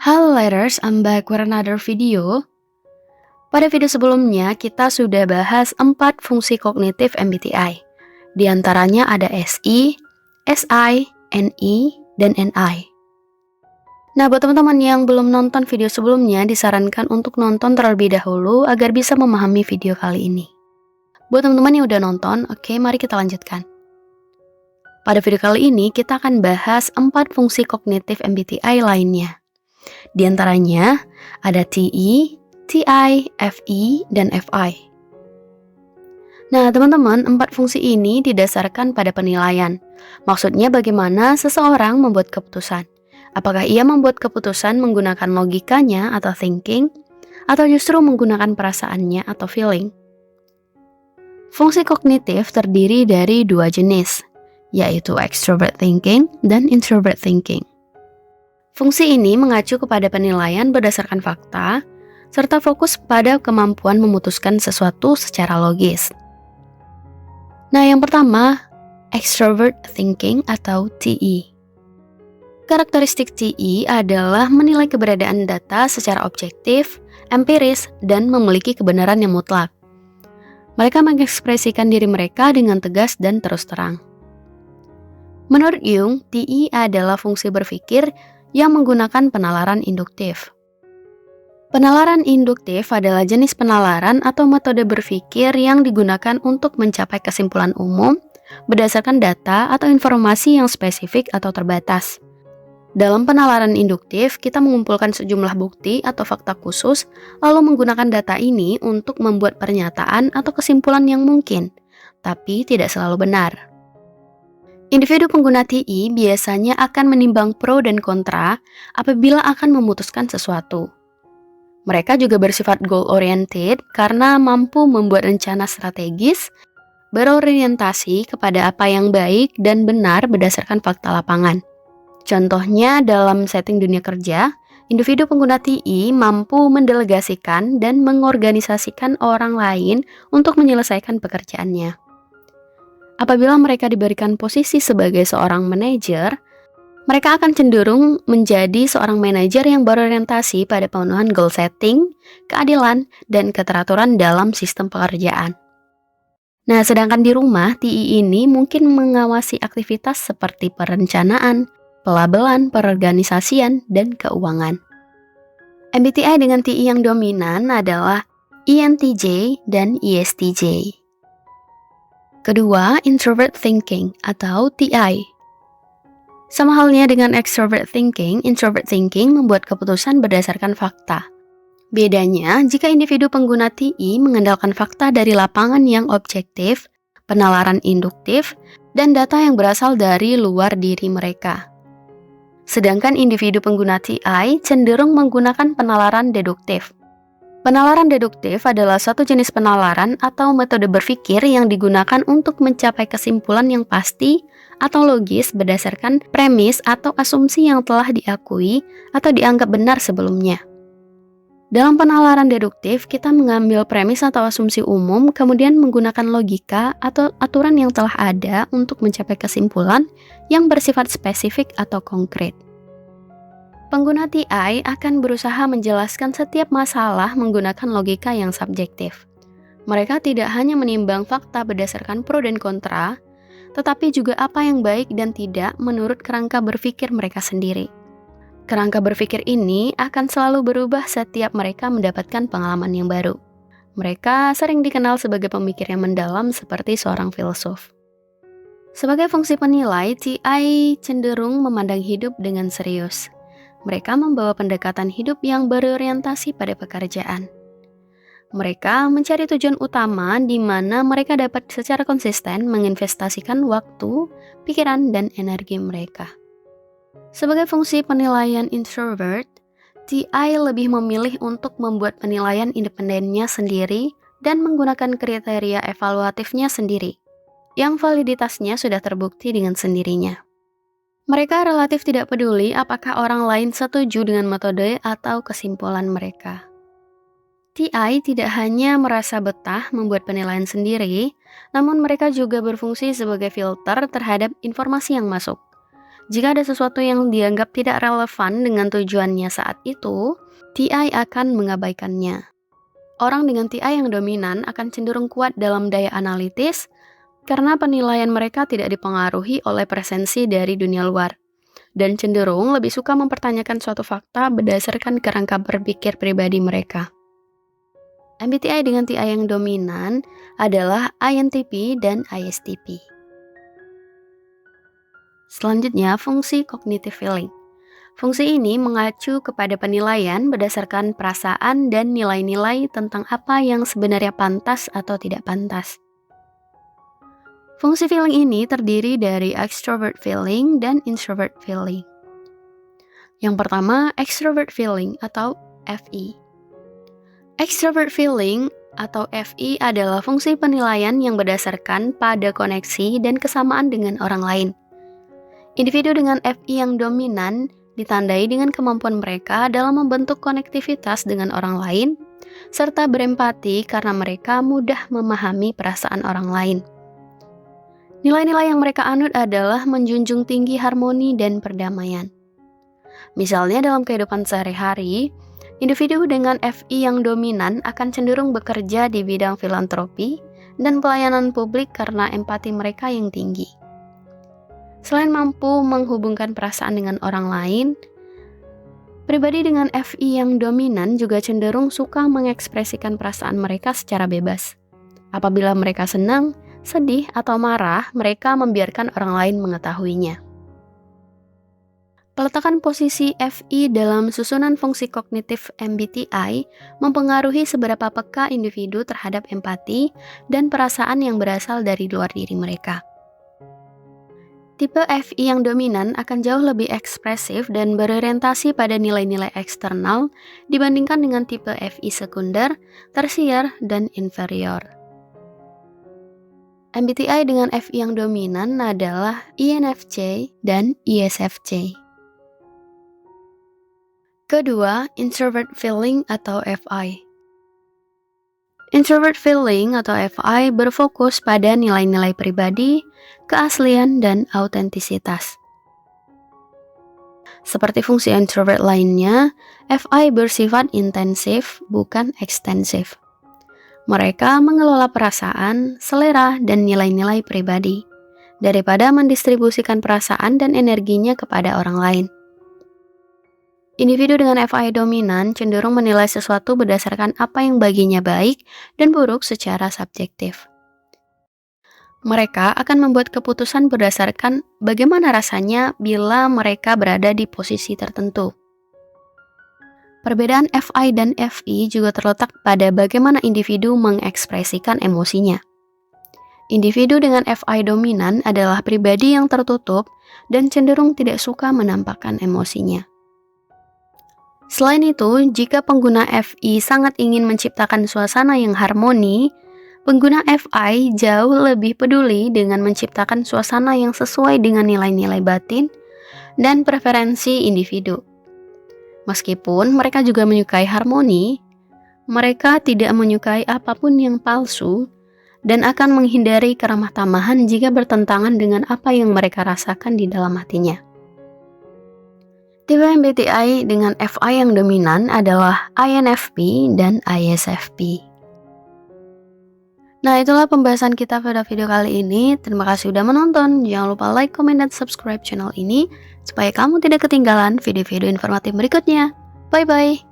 Halo letters, I'm back with another video. Pada video sebelumnya, kita sudah bahas 4 fungsi kognitif MBTI. Di antaranya ada SI, SI, NI, dan NI. Nah, buat teman-teman yang belum nonton video sebelumnya, disarankan untuk nonton terlebih dahulu agar bisa memahami video kali ini. Buat teman-teman yang udah nonton, oke, mari kita lanjutkan. Pada video kali ini, kita akan bahas 4 fungsi kognitif MBTI lainnya. Di antaranya ada TI, TI, FI, dan FI. Nah, teman-teman, 4 fungsi ini didasarkan pada penilaian. Maksudnya bagaimana seseorang membuat keputusan. Apakah ia membuat keputusan menggunakan logikanya atau thinking, atau justru menggunakan perasaannya atau feeling. Fungsi kognitif terdiri dari 2 jenis, yaitu extrovert thinking dan introvert thinking. Fungsi ini mengacu kepada penilaian berdasarkan fakta, serta fokus pada kemampuan memutuskan sesuatu secara logis. Nah, yang pertama, extrovert thinking atau TI. Karakteristik TI adalah menilai keberadaan data secara objektif, empiris, dan memiliki kebenaran yang mutlak. Mereka mengekspresikan diri mereka dengan tegas dan terus terang. Menurut Jung, TI adalah fungsi berpikir yang menggunakan penalaran induktif. Penalaran induktif adalah jenis penalaran atau metode berpikir yang digunakan untuk mencapai kesimpulan umum berdasarkan data atau informasi yang spesifik atau terbatas. Dalam penalaran induktif, kita mengumpulkan sejumlah bukti atau fakta khusus, lalu menggunakan data ini untuk membuat pernyataan atau kesimpulan yang mungkin, tapi tidak selalu benar. Individu pengguna TI biasanya akan menimbang pro dan kontra apabila akan memutuskan sesuatu. Mereka juga bersifat goal-oriented karena mampu membuat rencana strategis, berorientasi kepada apa yang baik dan benar berdasarkan fakta lapangan. Contohnya dalam setting dunia kerja, individu pengguna TI mampu mendelegasikan dan mengorganisasikan orang lain untuk menyelesaikan pekerjaannya. Apabila mereka diberikan posisi sebagai seorang manajer, mereka akan cenderung menjadi seorang manajer yang berorientasi pada pemenuhan goal setting, keadilan, dan keteraturan dalam sistem pekerjaan. Nah, sedangkan di rumah, TI ini mungkin mengawasi aktivitas seperti perencanaan, pelabelan, perorganisasian, dan keuangan. MBTI dengan TI yang dominan adalah ENTJ dan ESTJ. Kedua, introvert thinking atau TI. Sama halnya dengan extrovert thinking, introvert thinking membuat keputusan berdasarkan fakta. Bedanya, jika individu pengguna TI mengandalkan fakta dari lapangan yang objektif, penalaran induktif, dan data yang berasal dari luar diri mereka. Sedangkan individu pengguna TI cenderung menggunakan penalaran deduktif. Penalaran deduktif adalah suatu jenis penalaran atau metode berpikir yang digunakan untuk mencapai kesimpulan yang pasti atau logis berdasarkan premis atau asumsi yang telah diakui atau dianggap benar sebelumnya. Dalam penalaran deduktif, kita mengambil premis atau asumsi umum, kemudian menggunakan logika atau aturan yang telah ada untuk mencapai kesimpulan yang bersifat spesifik atau konkret. Pengguna TI akan berusaha menjelaskan setiap masalah menggunakan logika yang subjektif. Mereka tidak hanya menimbang fakta berdasarkan pro dan kontra, tetapi juga apa yang baik dan tidak menurut kerangka berpikir mereka sendiri. Kerangka berpikir ini akan selalu berubah setiap mereka mendapatkan pengalaman yang baru. Mereka sering dikenal sebagai pemikir yang mendalam seperti seorang filsuf. Sebagai fungsi penilai, TI cenderung memandang hidup dengan serius. Mereka membawa pendekatan hidup yang berorientasi pada pekerjaan. Mereka mencari tujuan utama di mana mereka dapat secara konsisten menginvestasikan waktu, pikiran, dan energi mereka. Sebagai fungsi penilaian introvert, TI lebih memilih untuk membuat penilaian independennya sendiri dan menggunakan kriteria evaluatifnya sendiri, yang validitasnya sudah terbukti dengan sendirinya. Mereka relatif tidak peduli apakah orang lain setuju dengan metode atau kesimpulan mereka. TI tidak hanya merasa betah membuat penilaian sendiri, namun mereka juga berfungsi sebagai filter terhadap informasi yang masuk. Jika ada sesuatu yang dianggap tidak relevan dengan tujuannya saat itu, TI akan mengabaikannya. Orang dengan TI yang dominan akan cenderung kuat dalam daya analitis karena penilaian mereka tidak dipengaruhi oleh presensi dari dunia luar, dan cenderung lebih suka mempertanyakan suatu fakta berdasarkan kerangka berpikir pribadi mereka. MBTI dengan TI yang dominan adalah INTP dan ISTP. Selanjutnya, fungsi cognitive feeling. Fungsi ini mengacu kepada penilaian berdasarkan perasaan dan nilai-nilai tentang apa yang sebenarnya pantas atau tidak pantas. Fungsi feeling ini terdiri dari extrovert feeling dan introvert feeling. Yang pertama, extrovert feeling atau FE. Extrovert feeling atau FE adalah fungsi penilaian yang berdasarkan pada koneksi dan kesamaan dengan orang lain. Individu dengan FE yang dominan ditandai dengan kemampuan mereka dalam membentuk konektivitas dengan orang lain, serta berempati karena mereka mudah memahami perasaan orang lain. Nilai-nilai yang mereka anut adalah menjunjung tinggi harmoni dan perdamaian. Misalnya dalam kehidupan sehari-hari, individu dengan FI yang dominan akan cenderung bekerja di bidang filantropi dan pelayanan publik karena empati mereka yang tinggi. Selain mampu menghubungkan perasaan dengan orang lain, pribadi dengan FI yang dominan juga cenderung suka mengekspresikan perasaan mereka secara bebas. Apabila mereka senang, sedih, atau marah, mereka membiarkan orang lain mengetahuinya. Peletakan posisi FI dalam susunan fungsi kognitif MBTI mempengaruhi seberapa peka individu terhadap empati dan perasaan yang berasal dari luar diri mereka. Tipe FI yang dominan akan jauh lebih ekspresif dan berorientasi pada nilai-nilai eksternal dibandingkan dengan tipe FI sekunder, tersier, dan inferior. MBTI dengan FI yang dominan adalah INFJ dan ISFJ. Kedua, introvert feeling atau FI. Introvert feeling atau FI berfokus pada nilai-nilai pribadi, keaslian, dan autentisitas. Seperti fungsi introvert lainnya, FI bersifat intensif, bukan ekstensif. Mereka mengelola perasaan, selera, dan nilai-nilai pribadi, daripada mendistribusikan perasaan dan energinya kepada orang lain. Individu dengan FI dominan cenderung menilai sesuatu berdasarkan apa yang baginya baik dan buruk secara subjektif. Mereka akan membuat keputusan berdasarkan bagaimana rasanya bila mereka berada di posisi tertentu. Perbedaan FI dan FI juga terletak pada bagaimana individu mengekspresikan emosinya. Individu dengan FI dominan adalah pribadi yang tertutup dan cenderung tidak suka menampakkan emosinya. Selain itu, jika pengguna FI sangat ingin menciptakan suasana yang harmoni, pengguna FI jauh lebih peduli dengan menciptakan suasana yang sesuai dengan nilai-nilai batin dan preferensi individu. Meskipun mereka juga menyukai harmoni, mereka tidak menyukai apapun yang palsu dan akan menghindari keramah tamahan jika bertentangan dengan apa yang mereka rasakan di dalam hatinya. Tipe MBTI dengan FI yang dominan adalah INFP dan ISFP. Nah, itulah pembahasan kita pada video kali ini. Terima kasih sudah menonton. Jangan lupa like, comment, dan subscribe channel ini supaya kamu tidak ketinggalan video-video informatif berikutnya. Bye-bye.